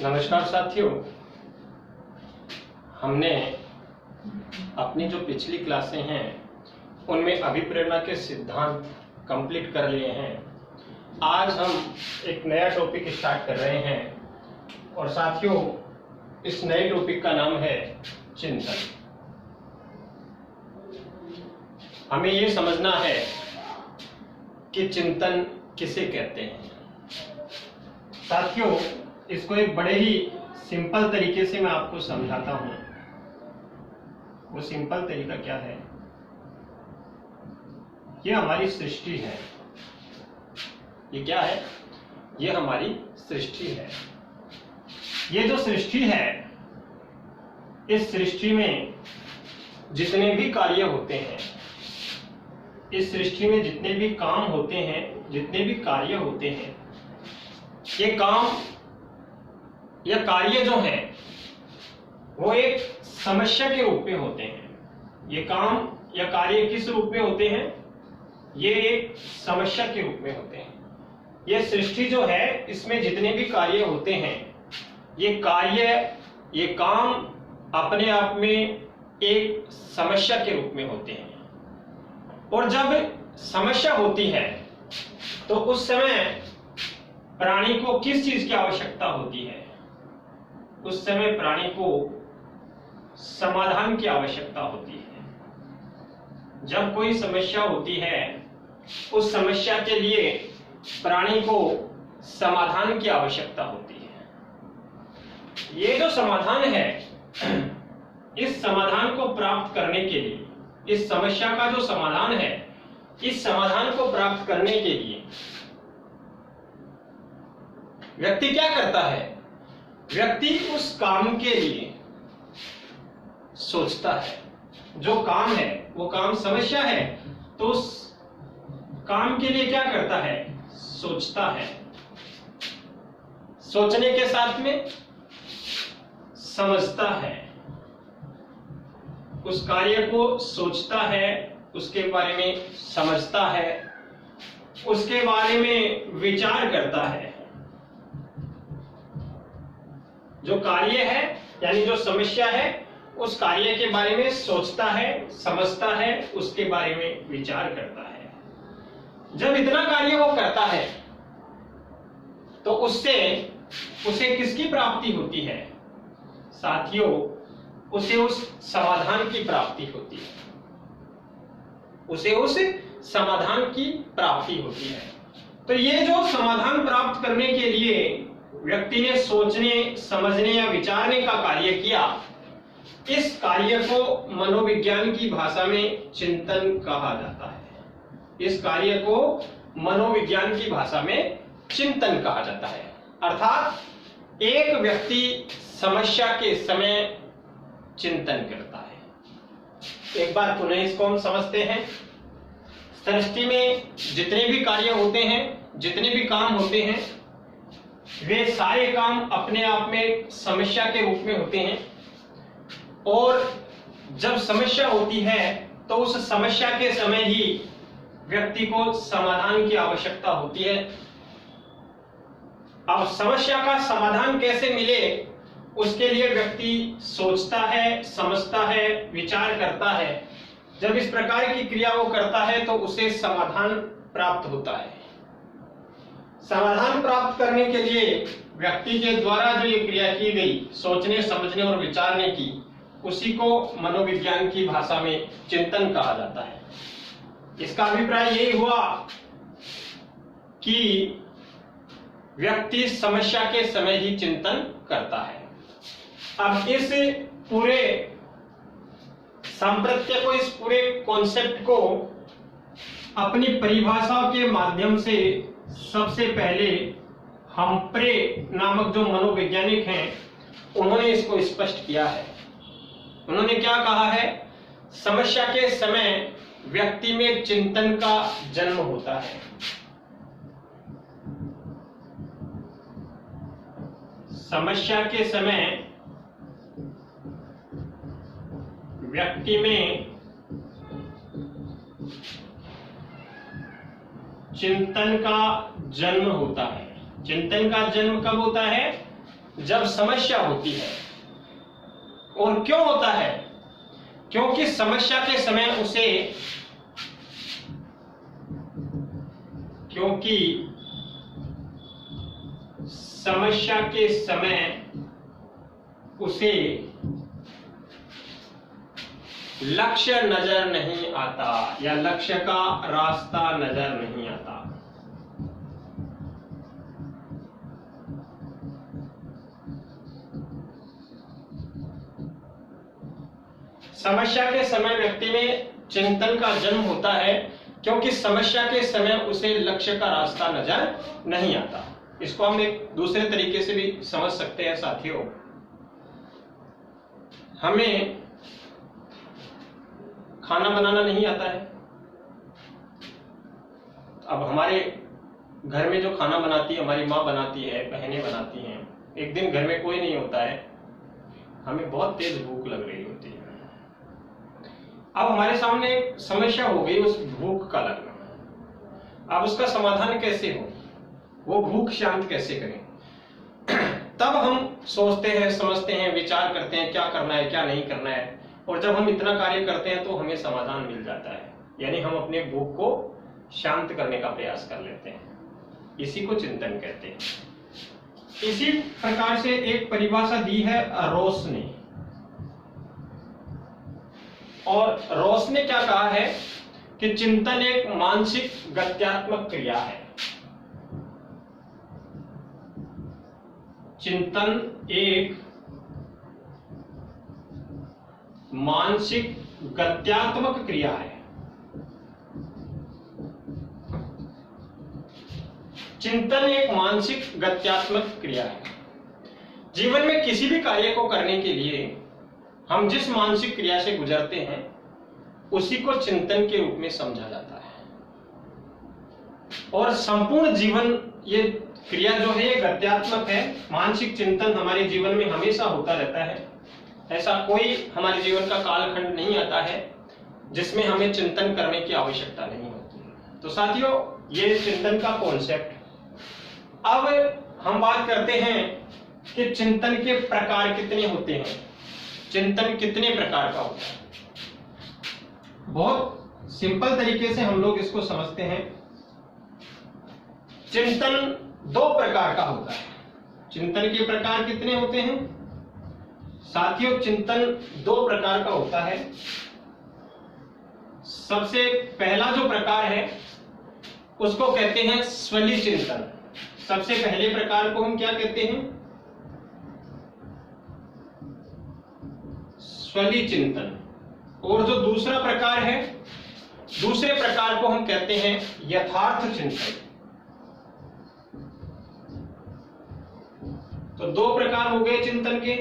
नमस्कार साथियों, हमने अपनी जो पिछली क्लासें हैं उनमें अभिप्रेरणा के सिद्धांत कंप्लीट कर लिए हैं। आज हम एक नया टॉपिक स्टार्ट कर रहे हैं और साथियों इस नए टॉपिक का नाम है चिंतन। हमें ये समझना है कि चिंतन किसे कहते हैं। साथियों इसको एक बड़े ही सिंपल तरीके से मैं आपको समझाता हूं। वो सिंपल तरीका क्या है? ये हमारी सृष्टि है। ये क्या है? ये हमारी सृष्टि है। ये जो सृष्टि है, इस सृष्टि में जितने भी कार्य होते हैं, इस सृष्टि में जितने भी काम होते हैं, जितने भी कार्य होते हैं, ये काम या कार्य जो है वो एक समस्या के रूप में होते हैं। ये काम या कार्य किस रूप में होते हैं? ये एक समस्या के रूप में होते हैं। ये सृष्टि जो है इसमें जितने भी कार्य होते हैं, ये कार्य, ये काम अपने आप में एक समस्या के रूप में होते हैं। और जब समस्या होती है तो उस समय प्राणी को किस चीज की आवश्यकता होती है? उस समय प्राणी को समाधान की आवश्यकता होती है। जब कोई समस्या होती है, उस समस्या के लिए प्राणी को समाधान की आवश्यकता होती है। ये जो समाधान है, इस समाधान को प्राप्त करने के लिए, इस समस्या का जो समाधान है, इस समाधान को प्राप्त करने के लिए व्यक्ति क्या करता है? व्यक्ति उस काम के लिए सोचता है। जो काम है वो काम समस्या है, तो उस काम के लिए क्या करता है? सोचता है। सोचने के साथ में समझता है। उस कार्य को सोचता है, उसके बारे में समझता है, उसके बारे में विचार करता है। जो कार्य है यानी जो समस्या है, उस कार्य के बारे में सोचता है, समझता है, उसके बारे में विचार करता है। जब इतना कार्य वो करता है तो उससे उसे किसकी प्राप्ति होती है? साथियों, उसे उस समाधान की प्राप्ति होती है। उसे उस समाधान की प्राप्ति होती है। तो ये जो समाधान प्राप्त करने के लिए व्यक्ति ने सोचने, समझने या विचारने का कार्य किया, इस कार्य को मनोविज्ञान की भाषा में चिंतन कहा जाता है। इस कार्य को मनोविज्ञान की भाषा में चिंतन कहा जाता है। अर्थात एक व्यक्ति समस्या के समय चिंतन करता है। एक बार पुनः इसको हम समझते हैं। सृष्टि में जितने भी कार्य होते हैं, जितने भी काम होते हैं, वे सारे काम अपने आप में समस्या के रूप में होते हैं। और जब समस्या होती है तो उस समस्या के समय ही व्यक्ति को समाधान की आवश्यकता होती है। अब समस्या का समाधान कैसे मिले, उसके लिए व्यक्ति सोचता है, समझता है, विचार करता है। जब इस प्रकार की क्रिया वो करता है तो उसे समाधान प्राप्त होता है। समाधान प्राप्त करने के लिए व्यक्ति के द्वारा जो ये क्रिया की गई, सोचने, समझने और विचारने की, उसी को मनोविज्ञान की भाषा में चिंतन कहा जाता है। इसका अभिप्राय यही हुआ कि व्यक्ति समस्या के समय ही चिंतन करता है। अब इस पूरे सांप्रत्य को, इस पूरे कॉन्सेप्ट को अपनी परिभाषाओं के माध्यम से सबसे पहले हम्फ्रे नामक जो मनोवैज्ञानिक हैं, उन्होंने इसको स्पष्ट किया है। उन्होंने क्या कहा है? समस्या के समय व्यक्ति में चिंतन का जन्म होता है। समस्या के समय व्यक्ति में चिंतन का जन्म होता है। चिंतन का जन्म कब होता है? जब समस्या होती है। और क्यों होता है? क्योंकि समस्या के समय उसे लक्ष्य नजर नहीं आता या लक्ष्य का रास्ता नजर नहीं आता। समस्या के समय व्यक्ति में चिंतन का जन्म होता है, क्योंकि समस्या के समय उसे लक्ष्य का रास्ता नजर नहीं आता। इसको हम एक दूसरे तरीके से भी समझ सकते हैं साथियों। हमें खाना बनाना नहीं आता है। अब हमारे घर में जो खाना बनाती है हमारी माँ बनाती है, बहनें बनाती हैं। एक दिन घर में कोई नहीं होता है, हमें बहुत तेज भूख लग रही होती है। अब हमारे सामने एक समस्या हो गई उस भूख का लगना। अब उसका समाधान कैसे हो, वो भूख शांत कैसे करें? तब हम सोचते हैं, समझते हैं, विचार करते हैं क्या करना है क्या नहीं करना है। और जब हम इतना कार्य करते हैं तो हमें समाधान मिल जाता है, यानी हम अपने भूख को शांत करने का प्रयास कर लेते हैं। इसी को चिंतन कहते हैं। इसी प्रकार से एक परिभाषा दी है रोस ने। और रोस ने क्या कहा है कि चिंतन एक मानसिक गत्यात्मक क्रिया है। चिंतन एक मानसिक गत्यात्मक क्रिया है। चिंतन एक मानसिक गत्यात्मक क्रिया है। जीवन में किसी भी कार्य को करने के लिए हम जिस मानसिक क्रिया से गुजरते हैं उसी को चिंतन के रूप में समझा जाता है। और संपूर्ण जीवन ये क्रिया जो है ये गत्यात्मक है। मानसिक चिंतन हमारे जीवन में हमेशा होता रहता है। ऐसा कोई हमारे जीवन का कालखंड नहीं आता है जिसमें हमें चिंतन करने की आवश्यकता नहीं होती। तो साथियों, ये चिंतन का कॉन्सेप्ट। अब हम बात करते हैं कि चिंतन के प्रकार कितने होते हैं, चिंतन कितने प्रकार का होता है। बहुत सिंपल तरीके से हम लोग इसको समझते हैं। चिंतन दो प्रकार का होता है। चिंतन के प्रकार कितने होते हैं साथियों? चिंतन दो प्रकार का होता है। सबसे पहला जो प्रकार है उसको कहते हैं स्वली चिंतन। सबसे पहले प्रकार को हम क्या कहते हैं? स्वली चिंतन। और जो दूसरा प्रकार है, दूसरे प्रकार को हम कहते हैं यथार्थ चिंतन। तो दो प्रकार हो गए चिंतन के।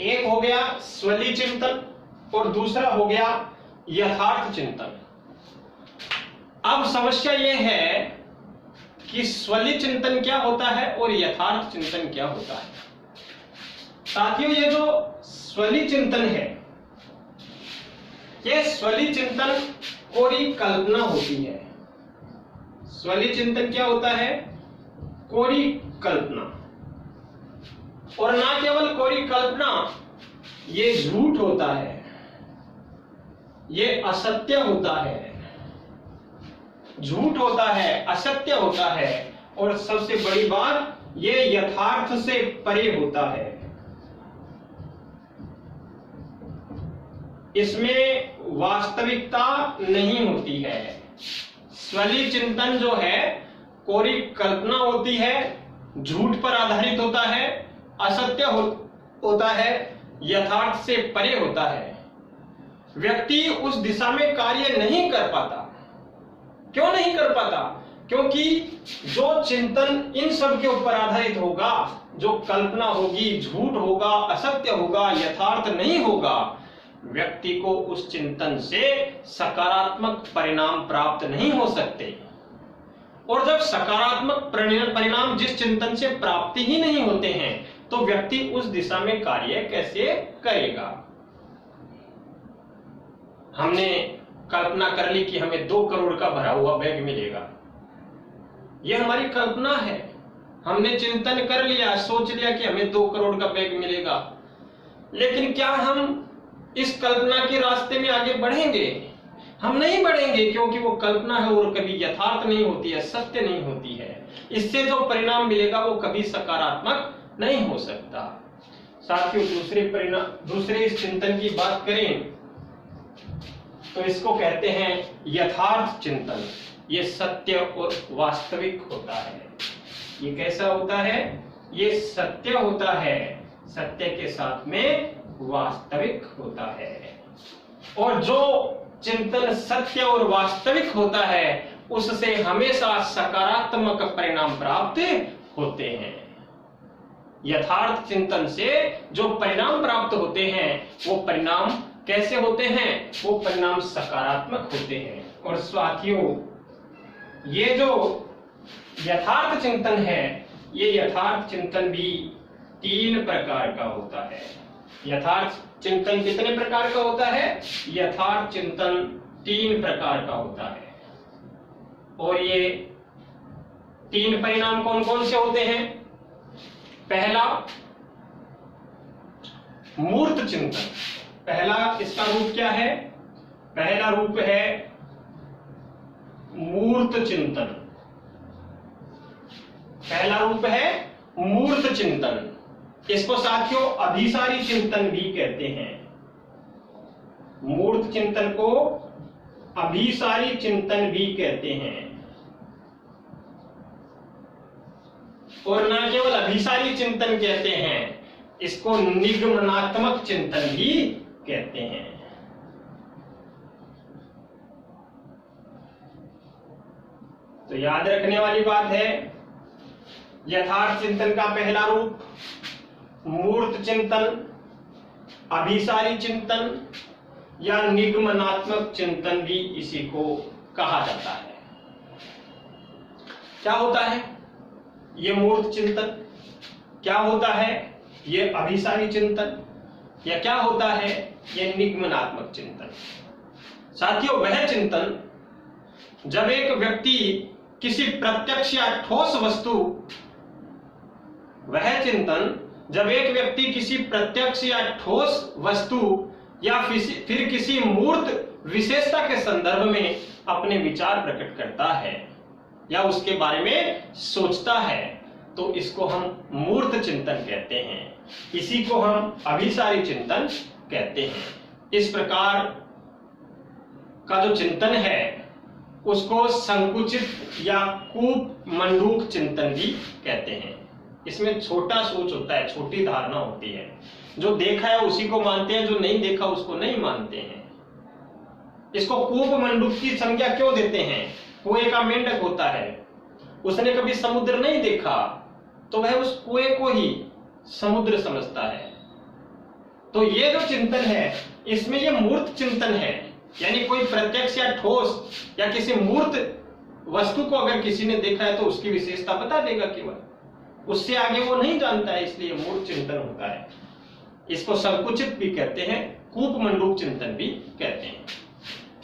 एक हो गया स्वली चिंतन और दूसरा हो गया यथार्थ चिंतन। अब समस्या यह है कि स्वली चिंतन क्या होता है और यथार्थ चिंतन क्या होता है। साथियों, ये जो स्वली चिंतन है, ये स्वली चिंतन कोरी कल्पना होती है। स्वली चिंतन क्या होता है? कोरी कल्पना। और ना केवल कोरी कल्पना, ये झूठ होता है, ये असत्य होता है, झूठ होता है, असत्य होता है, और सबसे बड़ी बात ये यथार्थ से परे होता है। इसमें वास्तविकता नहीं होती है। स्वली चिंतन जो है कोरी कल्पना होती है, झूठ पर आधारित होता है, असत्य होता है, यथार्थ से परे होता है। व्यक्ति उस दिशा में कार्य नहीं कर पाता। क्यों नहीं कर पाता? क्योंकि जो चिंतन इन सब के ऊपर आधारित होगा, जो कल्पना होगी, झूठ होगा, असत्य होगा, यथार्थ नहीं होगा, व्यक्ति को उस चिंतन से सकारात्मक परिणाम प्राप्त नहीं हो सकते। और जब सकारात्मक परिणाम जिस चिंतन से प्राप्ति ही नहीं होते हैं तो व्यक्ति उस दिशा में कार्य कैसे करेगा? हमने कल्पना कर ली कि हमें 2 करोड़ का भरा हुआ बैग मिलेगा। यह हमारी कल्पना है। हमने चिंतन कर लिया, सोच लिया कि हमें 2 करोड़ का बैग मिलेगा, लेकिन क्या हम इस कल्पना के रास्ते में आगे बढ़ेंगे? हम नहीं बढ़ेंगे, क्योंकि वो कल्पना है और कभी यथार्थ नहीं होती है, सत्य नहीं होती है। इससे जो परिणाम मिलेगा वो कभी सकारात्मक नहीं हो सकता। साथियों, दूसरे इस चिंतन की बात करें तो इसको कहते हैं यथार्थ चिंतन। ये सत्य और वास्तविक होता है। ये कैसा होता है? ये सत्य होता है, सत्य के साथ में वास्तविक होता है। और जो चिंतन सत्य और वास्तविक होता है उससे हमेशा सकारात्मक परिणाम प्राप्त होते हैं। यथार्थ चिंतन से जो परिणाम प्राप्त होते हैं वो परिणाम कैसे होते हैं? वो परिणाम सकारात्मक होते हैं। और साथियों, ये जो यथार्थ चिंतन है, ये यथार्थ चिंतन भी 3 प्रकार का होता है। यथार्थ चिंतन कितने प्रकार का होता है? यथार्थ चिंतन 3 प्रकार का होता है। और ये 3 परिणाम कौन कौन से होते हैं? पहला, मूर्त चिंतन। पहला इसका रूप क्या है? पहला रूप है मूर्त चिंतन। पहला रूप है मूर्त चिंतन। इसको साथियों अभिसारी चिंतन भी कहते हैं। मूर्त चिंतन को अभिसारी चिंतन भी कहते हैं। और न केवल अभिसारी चिंतन कहते हैं, इसको निगमनात्मक चिंतन भी कहते हैं। तो याद रखने वाली बात है, यथार्थ चिंतन का पहला रूप मूर्त चिंतन, अभिसारी चिंतन या निगमनात्मक चिंतन भी इसी को कहा जाता है। क्या होता है ये मूर्त चिंतन? क्या होता है ये अभिसारी चिंतन? या क्या होता है ये निगमनात्मक चिंतन? साथियों, वह चिंतन जब एक व्यक्ति किसी प्रत्यक्ष या ठोस वस्तु वह चिंतन जब एक व्यक्ति किसी प्रत्यक्ष या ठोस वस्तु या फिर किसी मूर्त विशेषता के संदर्भ में अपने विचार प्रकट करता है या उसके बारे में सोचता है, तो इसको हम मूर्त चिंतन कहते हैं। इसी को हम अभिसारी चिंतन कहते हैं। इस प्रकार का जो चिंतन है उसको संकुचित या कूप मंडूक चिंतन भी कहते हैं। इसमें छोटा सोच होता है, छोटी धारणा होती है। जो देखा है उसी को मानते हैं, जो नहीं देखा उसको नहीं मानते हैं। इसको कूप मंडूक की संज्ञा क्यों देते हैं? कुएं का मेंढक होता है, उसने कभी समुद्र नहीं देखा तो वह उस कुएं को ही समुद्र समझता है। तो ये जो चिंतन है इसमें ये मूर्त चिंतन है, यानी कोई प्रत्यक्ष या ठोस या किसी मूर्त वस्तु को अगर किसी ने देखा है तो उसकी विशेषता बता देगा केवल, उससे आगे वो नहीं जानता है, इसलिए मूर्त चिंतन होता है। इसको संकुचित भी कहते हैं, कूप मंडूक चिंतन भी कहते हैं।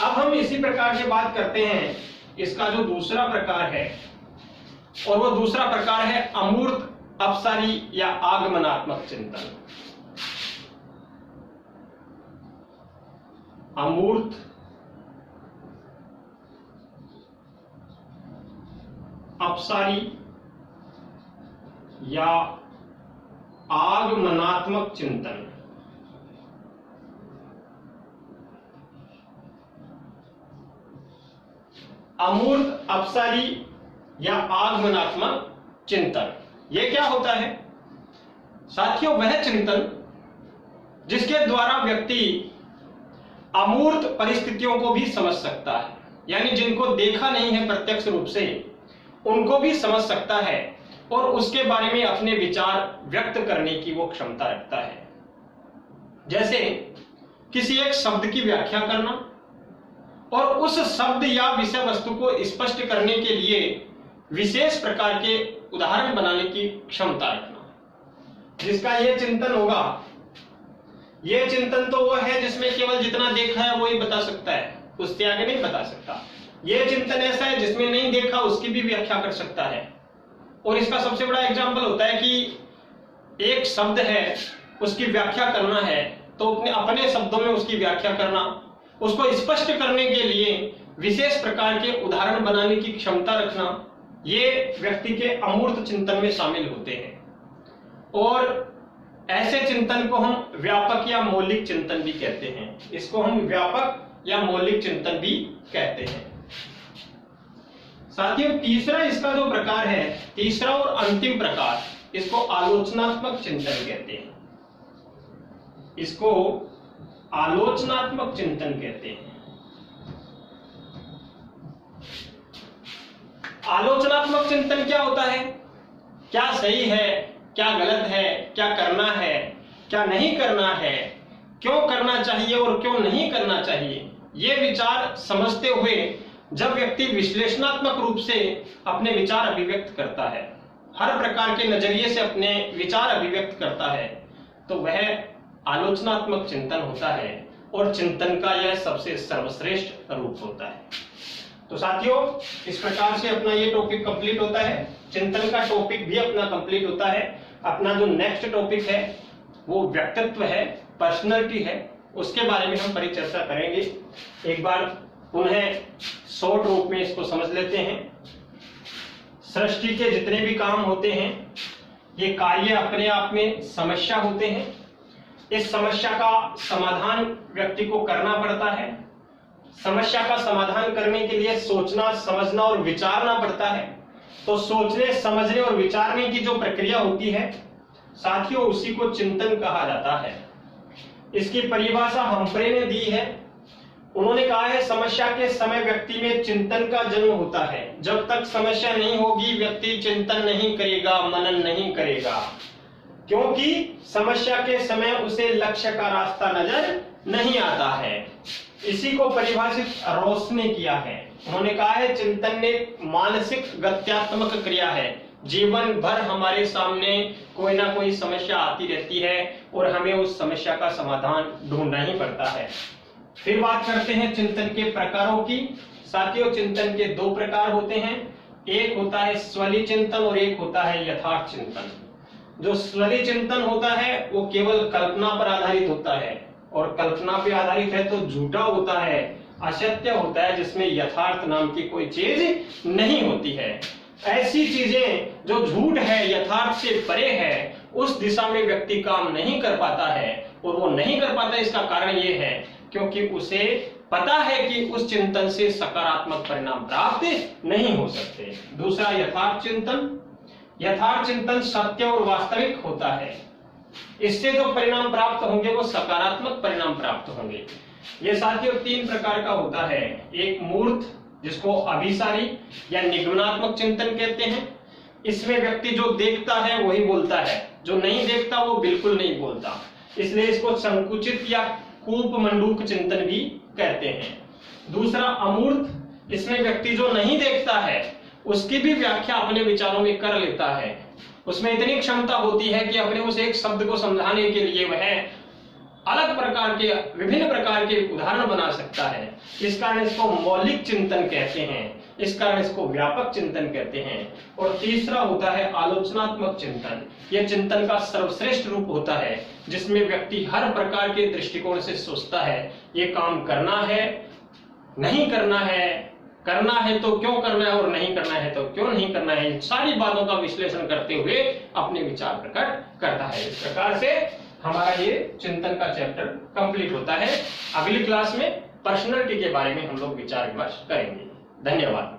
अब हम इसी प्रकार से बात करते हैं इसका जो दूसरा प्रकार है, और वो दूसरा प्रकार है अमूर्त अपसारी या आगमनात्मक चिंतन। अमूर्त अपसारी या आगमनात्मक चिंतन। अमूर्त अपसारी या आगमनात्मक चिंतन, यह क्या होता है? साथियों, वह चिंतन जिसके द्वारा व्यक्ति अमूर्त परिस्थितियों को भी समझ सकता है, यानी जिनको देखा नहीं है प्रत्यक्ष रूप से उनको भी समझ सकता है और उसके बारे में अपने विचार व्यक्त करने की वो क्षमता रखता है। जैसे किसी एक शब्द की व्याख्या करना और उस शब्द या विषय वस्तु को स्पष्ट करने के लिए विशेष प्रकार के उदाहरण बनाने की क्षमता रखना। जिसका यह चिंतन होगा, यह चिंतन तो वो है जिसमें केवल जितना देखा है वो ही बता सकता है, उससे आगे नहीं बता सकता। यह चिंतन ऐसा है जिसमें नहीं देखा उसकी भी व्याख्या कर सकता है, और इसका सबसे बड़ा एग्जाम्पल होता है कि एक शब्द है, उसकी व्याख्या करना है तो अपने शब्दों में उसकी व्याख्या करना, उसको स्पष्ट करने के लिए विशेष प्रकार के उदाहरण बनाने की क्षमता रखना, ये व्यक्ति के अमूर्त चिंतन में शामिल होते हैं। और ऐसे चिंतन को हम व्यापक या मौलिक चिंतन भी कहते हैं। इसको हम व्यापक या मौलिक चिंतन भी कहते हैं। साथियों, तीसरा इसका जो प्रकार है, तीसरा और अंतिम प्रकार, इसको आलोचनात्मक चिंतन कहते हैं। इसको आलोचनात्मक चिंतन कहते हैं। आलोचनात्मक चिंतन क्या होता है? क्या सही है, क्या गलत है, क्या करना है, क्या नहीं करना है, क्यों करना चाहिए और क्यों नहीं करना चाहिए, ये विचार समझते हुए जब व्यक्ति विश्लेषणात्मक रूप से अपने विचार अभिव्यक्त करता है, हर प्रकार के नजरिए से अपने विचार अभिव्यक्त करता है, तो वह आलोचनात्मक चिंतन होता है और चिंतन का यह सबसे सर्वश्रेष्ठ रूप होता है। तो साथियों, इस प्रकार से अपना ये टॉपिक कंप्लीट होता है। चिंतन का टॉपिक भी अपना कंप्लीट होता है। अपना जो नेक्स्ट टॉपिक है वो व्यक्तित्व है, पर्सनैलिटी है, उसके बारे में हम परिचर्चा करेंगे। एक बार पुनः शॉर्ट रूप में इसको समझ लेते हैं। सृष्टि के जितने भी काम होते हैं, ये कार्य अपने आप में समस्या होते हैं। इस समस्या का समाधान व्यक्ति को करना पड़ता है। समस्या का समाधान करने के लिए सोचना, समझना और विचारना पड़ता है। तो सोचने, समझने और विचारने की जो प्रक्रिया होती है साथियों, उसी को चिंतन कहा जाता है। इसकी परिभाषा हम्फ्रे ने दी है। उन्होंने कहा है, समस्या के समय व्यक्ति में चिंतन का जन्म होता है। जब तक समस्या नहीं होगी व्यक्ति चिंतन नहीं करेगा, मनन नहीं करेगा, क्योंकि समस्या के समय उसे लक्ष्य का रास्ता नजर नहीं आता है। इसी को परिभाषित रोस ने किया है। उन्होंने कहा है, चिंतन ने मानसिक गत्यात्मक क्रिया है। जीवन भर हमारे सामने कोई ना कोई समस्या आती रहती है और हमें उस समस्या का समाधान ढूंढना ही पड़ता है। फिर बात करते हैं चिंतन के प्रकारों की। साथियों, चिंतन के दो प्रकार होते हैं। एक होता है स्वली चिंतन और एक होता है यथार्थ चिंतन। जो स्वली चिंतन होता है वो केवल कल्पना पर आधारित होता है, और कल्पना पे आधारित है तो झूठा होता है, असत्य होता है, जिसमें यथार्थ नाम की कोई चीज नहीं होती है। ऐसी चीजें जो झूठ है, यथार्थ से परे है, उस दिशा में व्यक्ति काम नहीं कर पाता है। और वो नहीं कर पाता, इसका कारण ये है क्योंकि उसे पता है कि उस चिंतन से सकारात्मक परिणाम प्राप्त नहीं हो सकते। दूसरा यथार्थ चिंतन। यथार्थ चिंतन सत्य और वास्तविक होता है। इससे जो परिणाम प्राप्त होंगे वो सकारात्मक परिणाम प्राप्त होंगे। ये साथियों तीन प्रकार का होता है। एक मूर्त, जिसको अभिसारी या निगमनात्मक चिंतन कहते हैं। इसमें व्यक्ति जो देखता है वही बोलता है, जो नहीं देखता वो बिल्कुल नहीं बोलता। इसलिए इसको संकुचित या कूप मंडूक चिंतन भी कहते हैं। दूसरा अमूर्त, इसमें व्यक्ति जो नहीं देखता है उसकी भी व्याख्या अपने विचारों में कर लेता है। उसमें इतनी क्षमता होती है कि अपने उस एक शब्द को समझाने के लिए वह अलग प्रकार के, विभिन्न प्रकार के उदाहरण बना सकता है। इस कारण इसको मौलिक चिंतन कहते हैं, इस कारण इसको व्यापक चिंतन कहते हैं। और तीसरा होता है आलोचनात्मक चिंतन। यह चिंतन का सर्वश्रेष्ठ रूप होता है, जिसमें व्यक्ति हर प्रकार के दृष्टिकोण से सोचता है, ये काम करना है, नहीं करना है तो क्यों करना है, और नहीं करना है तो क्यों नहीं करना है। इन सारी बातों का विश्लेषण करते हुए अपने विचार प्रकट करता है। इस प्रकार से हमारा ये चिंतन का चैप्टर कंप्लीट होता है। अगली क्लास में पर्सनैलिटी के बारे में हम लोग विचार विमर्श करेंगे। धन्यवाद।